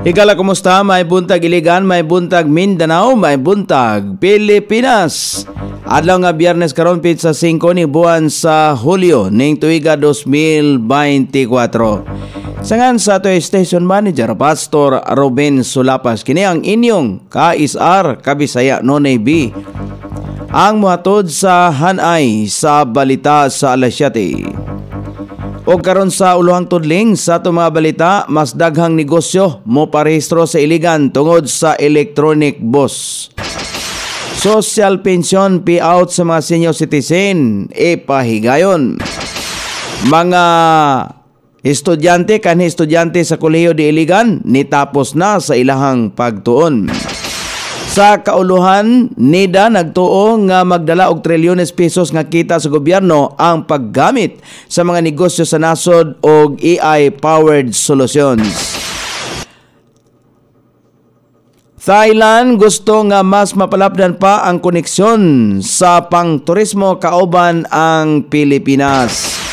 Higala, kumusta? May buntag Iligan, may buntag Mindanao, may buntag Pilipinas. Adlaw nga Biyernes karon sa 5 ni buwan sa Hulyo ning tuiga 2024. Sangan sa ato station manager Pastor Ruben Sulapas, kini ang inyong KSR Kabisaya Nonay B. Ang muhatod sa hanay sa balita sa alas 7. O karon sa uluhang tudling sa ato mga balita, mas daghang negosyo mo parehistro sa Iligan tungod sa electronic bus. Social pension payout sa mga senior citizen ipahigayon. Mga estudyante sa kolehiyo di Iligan nitapos na sa ilahang pagtuon. Sa kauluhan, NIDA nagtuo nga magdala og trilyones pesos nga kita sa gobyerno ang paggamit sa mga negosyo sa nasod og AI-powered solutions. Thailand gusto nga mas mapalapdan pa ang koneksyon sa pangturismo kauban ang Pilipinas.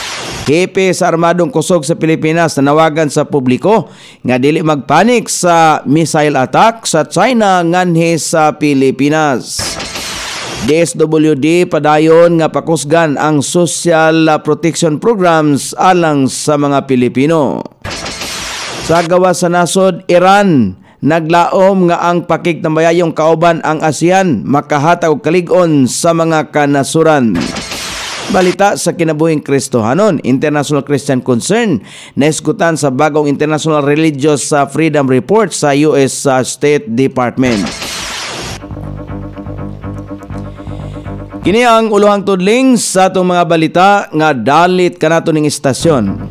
Hepe sa Armadong Kusog sa Pilipinas nanawagan sa publiko nga dili magpanik sa missile attack sa China nganhi sa Pilipinas. DSWD padayon nga pakusgan ang social protection programs alang sa mga Pilipino. Sa gawas sa nasod, Iran naglaom nga ang pakigtambayayong kauban ang ASEAN makahatag og kalig-on sa mga kanasuran. Balita sa kinabuhing Kristohanon, International Christian Concern naisgutan sa bagong International Religious Freedom Report sa US State Department. Kini ang uluhang tudling sa atong mga balita nga dalit kanato ning istasyon.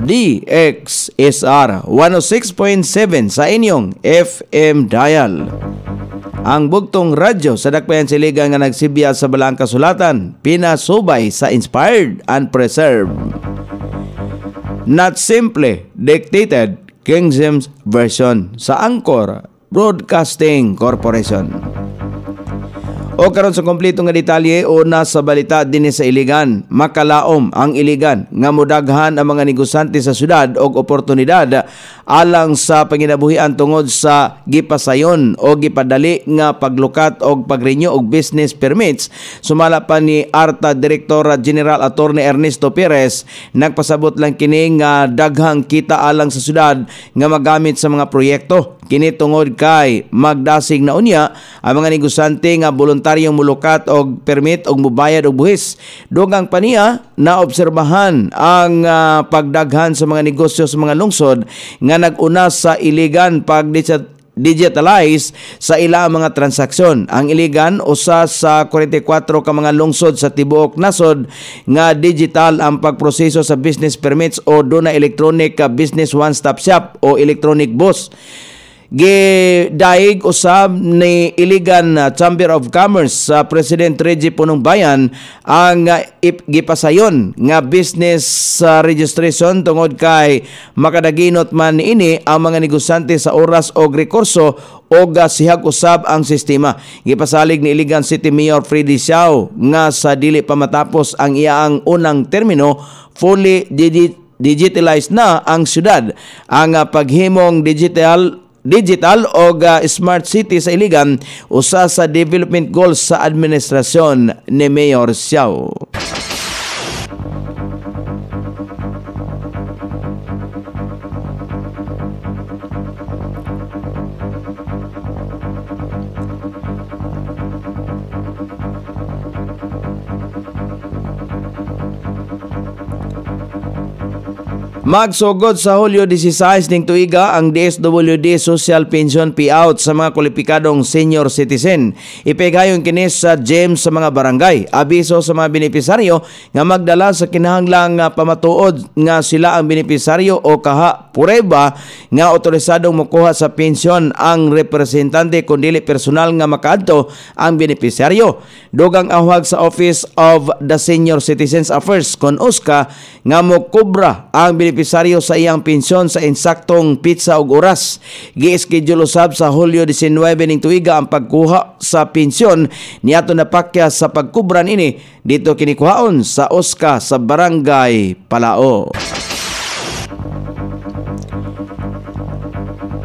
DXSR 106.7 sa inyong FM dial. Ang bugtong radyo sa dakbayan siligan nga nagsibiya sa balaang kasulatan, pinasubay sa inspired and preserved. Not simply dictated King James Version sa Anchor Broadcasting Corporation. O karon sa kompleto nga detalye, una sa balita dinhi sa Iligan, makalaom ang Iligan nga modaghan ang mga negosante sa syudad og oportunidad alang sa panginabuhian tungod sa gipasayon o gipadali nga paglukat og pagrenew og business permits. Sumala pa ni ARTA Director General Attorney Ernesto Perez, nagpasabot lang kini nga daghang kita alang sa syudad nga magamit sa mga proyekto. Kini tungod kay magdasig na unya ang mga negosante nga voluntaryong mulukat og permit og mubayad og buhis. Dugang pa niya na obserbahan ang pagdaghan sa mga negosyo sa mga lungsod nga nag-una sa Iligan pag digitalize sa ila mga transaksyon. Ang Iligan usa sa 44 ka mga lungsod sa tibuok nasod nga digital ang pagproseso sa business permits o doon na electronic business one-stop shop o electronic bus. Gidaig usab ni Iligan Chamber of Commerce sa President Reggie Punong Bayan ang gipasayon nga business registration tungod kay makadaginot man ini ang mga negosante sa oras o rekurso o sihag usab ang sistema. Gipasalig ni Iligan City Mayor Freddy Siao nga sa dili pa matapos ang iyaang unang termino, fully digitalized na ang syudad. Ang paghimong digital o smart city sa Iligan usa sa development goals sa administrasyon ni Mayor Siao. Magsugod sa Hulyo 16 ning tuiga ang DSWD Social Pension Payout sa mga kwalipikadong senior citizen. Ipigayon kini sa GEM sa mga barangay. Abiso sa mga benepisaryo nga magdala sa kinahanglang pamatuod nga sila ang benepisaryo o kaha pureba nga otorisadong mokuha sa pensyon ang representante kundili personal nga makaadto ang benepisaryo. Dugang ahwag sa Office of the Senior Citizens Affairs kon OSCA nga mokubra ang benepisaryo sa iyang pensyon sa insaktong pitsa og oras. Gi-schedule usab sa Hulyo 19 ning tuiga ang pagkuha sa pensyon niadto napakya sa pagkubran ini dito kinikuhaon sa OSCA sa Barangay Palao.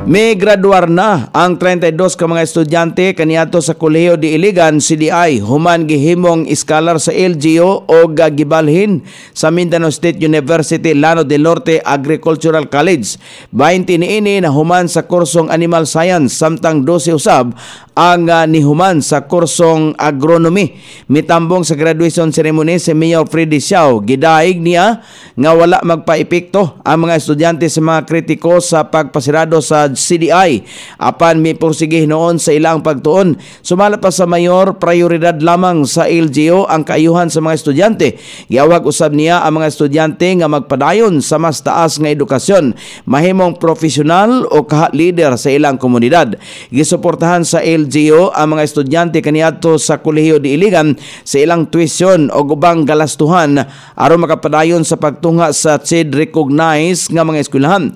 May graduar na ang 32 ka mga estudyante kaniadto sa Kolehiyo di Iligan, CDI, human gihimong iskalar sa LGU o gibalhin sa Mindanao State University Llano del Norte Agricultural College. 20 niini na human sa kursong Animal Science samtang 12 usab ang nihuman sa kursong Agronomy. Mitambong sa graduation ceremony si Mayor Freddy Siao, gidaig niya nga wala magpaepekto ang mga estudyante sa mga kritiko sa pagpasirado sa CDI apan may pursige noon sa ilang pagtuon. Sumala pa sa mayor, prioridad lamang sa LGU ang kaayuhan sa mga estudyante. Giawag usab niya ang mga estudyante nga magpadayon sa mas taas nga edukasyon, mahimong profesional o leader sa ilang komunidad. Gisuportahan sa LGU ang mga estudyante kaniadto sa Kolehiyo di Iligan sa ilang tuition o ubang galastuhan aron makapadayon sa pagtungha sa CHED recognized nga mga eskwelahan.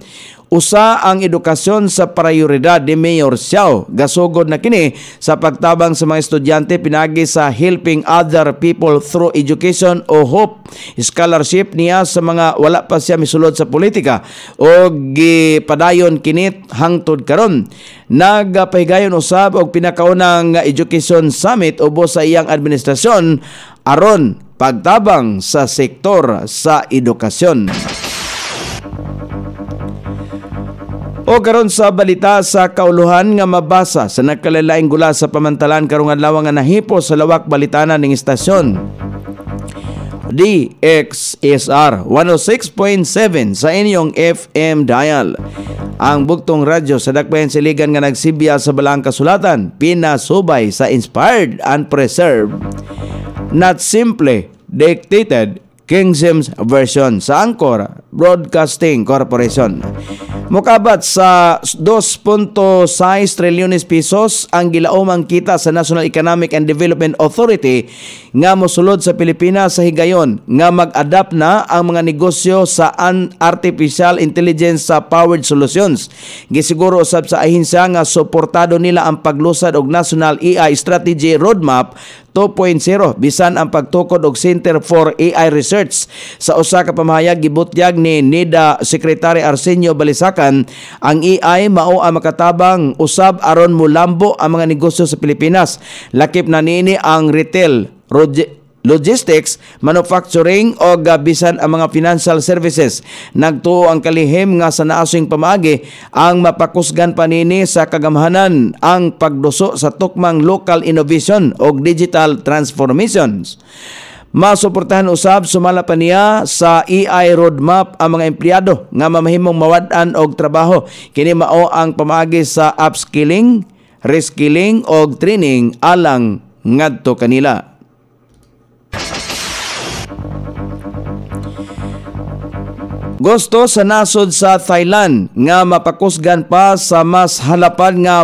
Usa ang edukasyon sa prioridad ni Mayor Siao. Gasugod na kini sa pagtabang sa mga estudyante pinagi sa Helping Other People Through Education o HOPE scholarship niya sa mga wala pa siya misulod sa politika o gipadayon kinit hangtod karon. Nagapahigayon usab og pinakaunang education summit ubos sa iyang administrasyon aron pagtabang sa sektor sa edukasyon. O karon sa balita sa kauluhan nga mabasa sa nagkalalaing gula sa pamantalan karong adlaw nga nahipo sa lawak balitanan ning istasyon DXSR 106.7 sa inyong FM dial. Ang bugtong radyo sa dakbayan siligan nga nagsibya sa balang kasulatan, pinasubay sa inspired and preserved, not simply dictated King James Version sa Anchor Broadcasting Corporation. Mukabat sa 2.6 trilyones pesos ang gilaumang kita sa National Economic and Development Authority nga mosulod sa Pilipinas sa higayon nga mag-adapt na ang mga negosyo sa artificial intelligence sa powered solutions. Gisiguro usab sa ahensya nga suportado nila ang paglusad og National AI Strategy Roadmap 2.0 bisan ang pagtukod og Center for AI Research. Sa usa ka pamahayag gibutyag ni NIDA Secretary Arsenio Balisacan, ang AI mao ang makatabang usab aron mulambo ang mga negosyo sa Pilipinas. Lakip na niini ang retail, logistics, manufacturing o bisan ang mga financial services. Nagtuo ang kalihim nga sa naasing pamaagi ang mapakusgan panini sa kagamhanan ang pagduso sa tukmang local innovation o digital transformations. Masuportahan usab sumala pa niya sa AI roadmap ang mga empleyado nga mamahimong mawad-an og trabaho. Kini mao ang pamaagi sa upskilling, reskilling og training alang ngadto kanila. Gusto sa nasod sa Thailand nga mapakusgan pa sa mas halapan nga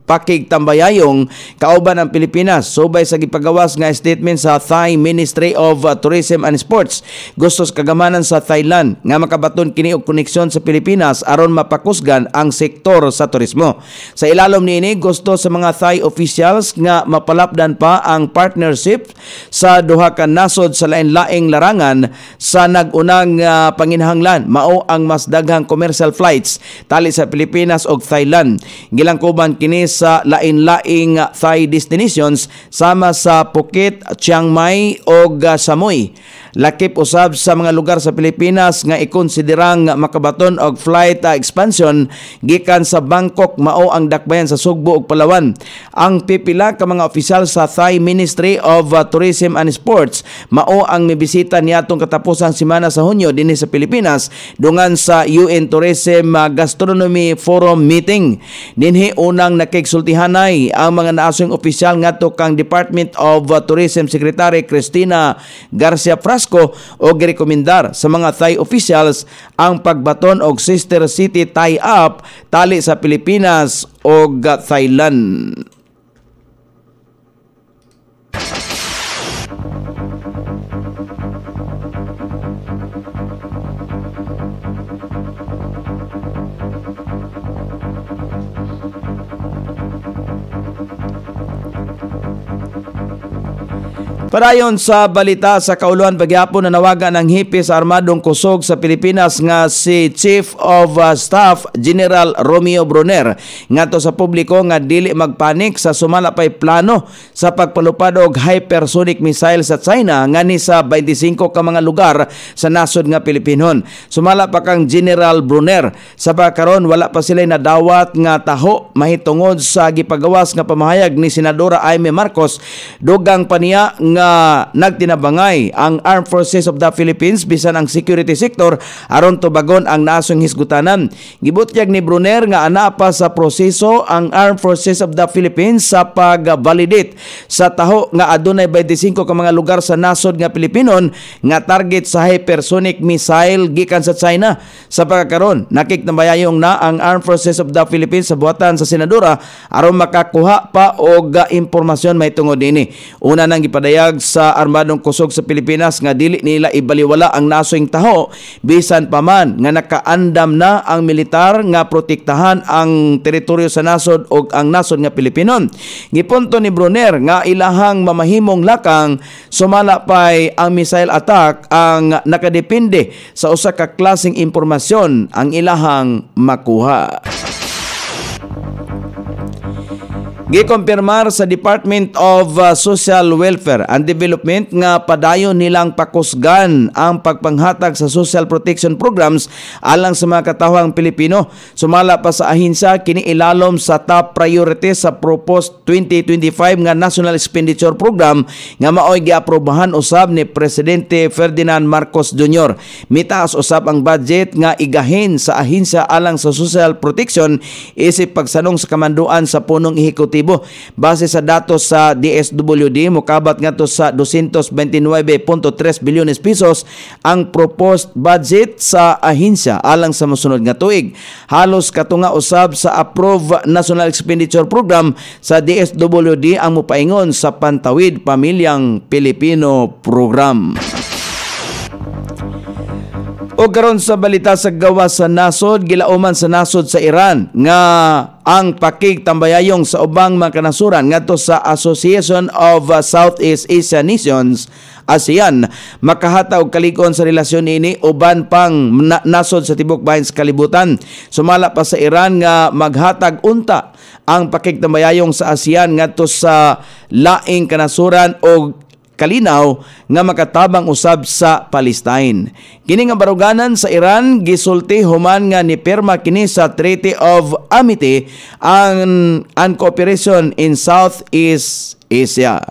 pakigtambayayong kauban ang Pilipinas subay sa gipagawas nga statement sa Thai Ministry of Tourism and Sports. Gusto sa kagamanan sa Thailand nga makabaton kini og koneksyon sa Pilipinas aron mapakusgan ang sektor sa turismo. Sa ilalom niini gusto sa mga Thai officials nga mapalapdan pa ang partnership sa duha ka nasod sa lain-laing larangan sa nag-unang panginahanglan mao ang mas daghang commercial flights tali sa Pilipinas ug Thailand. Gilangkuban kini sa lain-laing Thai destinations sama sa Phuket, Chiang Mai o Samui. Lakip usab sa mga lugar sa Pilipinas nga ikonsiderang makabaton og flight expansion gikan sa Bangkok mao ang dakbayan sa Sugbo ug Palawan. Ang pipila ka mga opisyal sa Thai Ministry of Tourism and Sports mao ang mibisita niadtong katapusang semana sa Hunyo dinhi sa Pilipinas dungan sa UN Tourism Gastronomy Forum meeting. Dinhi unang nakigsultihanay ang mga naasong opisyal ngadto kang Department of Tourism Secretary Cristina Garcia Frasco o girekomendar sa mga Thai officials ang pagbaton og sister city tie-up tali sa Pilipinas o Thailand. Padayon sa balita sa kauluan pagyapon na nawagan ng hipi sa armadong kusog sa Pilipinas nga si Chief of Staff General Romeo Brunner ngadto sa publiko nga dili magpanik sa sumala pay plano sa pagpalupad og hypersonic missile sa China ngani sa 25 ka mga lugar sa nasod nga Pilipinon. Sumala pa kang General Brunner sa pagkaron wala pa sila nadawat nga taho mahitungod sa gipagawas nga pamahayag ni Senadora Amy Marcos dugang paniya nga nagtinabangay ang Armed Forces of the Philippines bisan ang security sector aron tubagon ang nasong hisgutanan. Gibutyag ni Brunner nga ana pa sa proseso ang Armed Forces of the Philippines sa pag-validate sa taho nga adunay 25 ka mga lugar sa nasod nga Pilipinon nga target sa hypersonic missile gikan sa China. Sa pagkakaron nakiknabayayong na ang Armed Forces of the Philippines sa buhatan sa senadora aron makakuha pa og impormasyon mahitungod dinhi. Una nang gipadayag sa armadong kusog sa Pilipinas nga dili nila ibaliwala ang nasong taho bisan pa man nga nakaandam na ang militar nga protektahan ang teritoryo sa nasod ug ang nasod nga Pilipinon. Gipunto ni Brunner nga ilahang mamahimong lakang sumala pay ang missile attack ang nakadepende sa usa ka klaseng impormasyon ang ilahang makuha. Gikompirmar sa Department of Social Welfare and Development nga padayon nilang pakusgan ang pagpanghatag sa social protection programs alang sa mga katawhang Pilipino. Sumala pa sa ahensya kini ilalom sa top priority sa proposed 2025 nga National Expenditure Program nga maoy giaprobahan usab ni Presidente Ferdinand Marcos Jr. Mitaas usab ang budget nga igahin sa ahensya alang sa social protection isip pagsanong sa kamanduan sa punong ehekutibo. Base sa datos sa DSWD, mukabat nga to sa 229.3 bilyones pesos ang proposed budget sa ahensya alang sa mosunod nga tuig. Halos katunga usab sa approved National Expenditure Program sa DSWD ang mopaingon sa Pantawid Pamilyang Pilipino Program. O karon sa balita sa gawas sa nasod, gilauman sa nasod sa Iran nga ang pakigtambayayong sa ubang mga kanasuran ngadto sa Association of Southeast Asian Nations ASEAN makahata og kalig-on sa relasyon ini uban pang nasod sa tibok bahin sa kalibutan. Sumala pa sa Iran nga maghatag unta ang pakigtambayayong sa ASEAN ngadto sa laing kanasuran og kalinaw nga makatabang usab sa Palestine. Kini nga baruganan sa Iran gisulti human nga nipirma kini sa Treaty of Amity and Cooperation in Southeast Asia.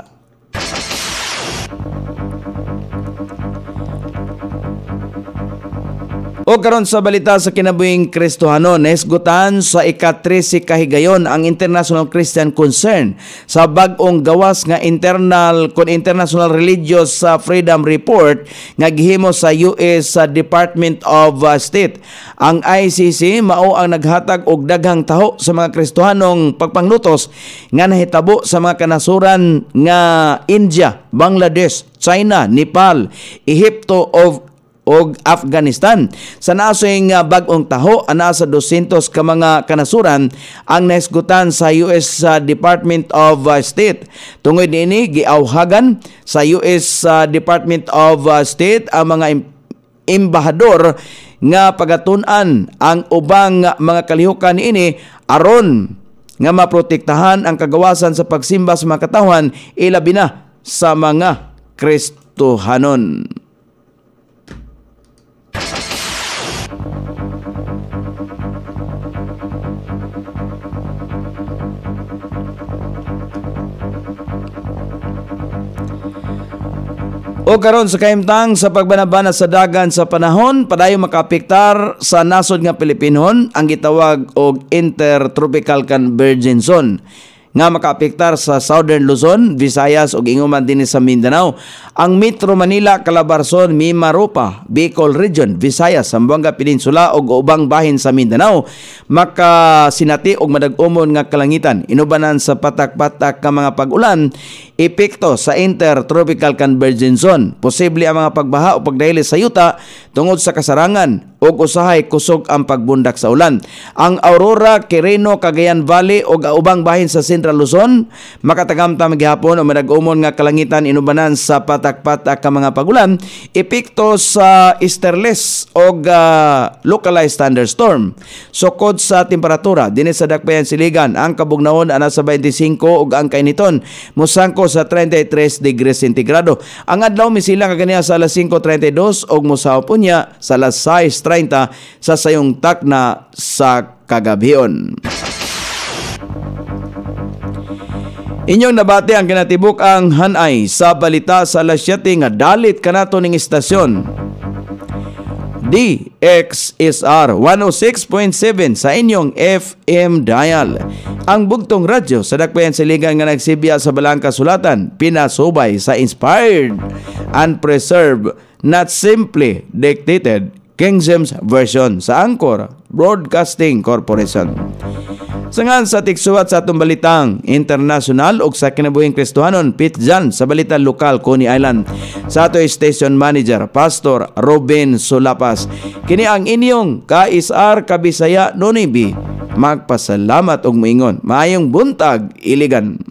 O karon sa balita sa kinabuhing Kristohanon, nahisgutan sa ika-13 kahigayon ang International Christian Concern sa bag-ong gawas nga International Religious Freedom Report nga gihimo sa US Department of State. Ang ICC mao ang naghatag og daghang taho sa mga Kristohanong pagpanglutos nga nahitabo sa mga kanasuran nga India, Bangladesh, China, Nepal, Ehipto og Afghanistan. Sa nasong bag-ong taho, ana sa 200 ka mga kanasuran ang nahisgutan sa US Department of State. Tungod niini giawhagan sa US Department of State ang mga embahador nga pagatun-an ang ubang mga kalihukan niini aron nga maprotektahan ang kagawasan sa pagsimba sa mga katawhan ilabi na sa mga Kristohanon. O karon sa kahimtang sa pagbanabana sa dagan sa panahon, padayon makaapektar sa nasod nga Pilipinon ang gitawag og Intertropical Convergence Zone nga makaapektar sa Southern Luzon, Visayas ug inguman dinhi sa Mindanao. Ang Metro Manila, Calabarzon, Mimaropa, Bicol Region, Visayas, Zamboanga Peninsula ug ubang bahin sa Mindanao makasinati og madag-umon nga kalangitan. Inubanan sa patak-patak ka mga pag-ulan, epekto sa Intertropical Convergence Zone. Posible ang mga pagbaha o pagdahili sa yuta tungod sa kasarangan ug usahay kusog ang pagbundak sa ulan. Ang Aurora, Quirino, Cagayan Valley ug ubang bahin sa Central Luzon makatagamtam gihapon o manag-umon nga kalangitan inubanan sa patak-patak ka mga pagulan epekto sa easterlies ug localized thunderstorm. Sukod sa temperatura dinhi sa dakbayan siligan ang kabugnawon ana sa 25 ug ang kainiton mosangko sa 33 degrees centigrado. Ang adlaw misilang kaniya sa alas 5:32 ug mosahop unya sa alas 6:30 sa sayong takna sa kagabhion. Inyong nabati ang kinatibuk ang hanay sa balita sa alas 7 nga dalit kanato ning istasyon. DXSR 106.7 sa inyong FM dial. Ang bugtong radyo sa dakbayan siligan nga nagsibya sa Balangka Sulatan, pinasubay sa inspired and preserved, not simply dictated, King James Version sa Anchor Broadcasting Corporation. Sangan sa tiksuwat sa atong balitang international ug sa kinabuhing Kristohanon, pitjan sa balitang lokal Coney Island. Sa ato station manager Pastor Robin Solapas. Kini ang inyong KSR Kabisaya Nonibi. Magpasalamat og moingon. Maayong buntag, Iligan.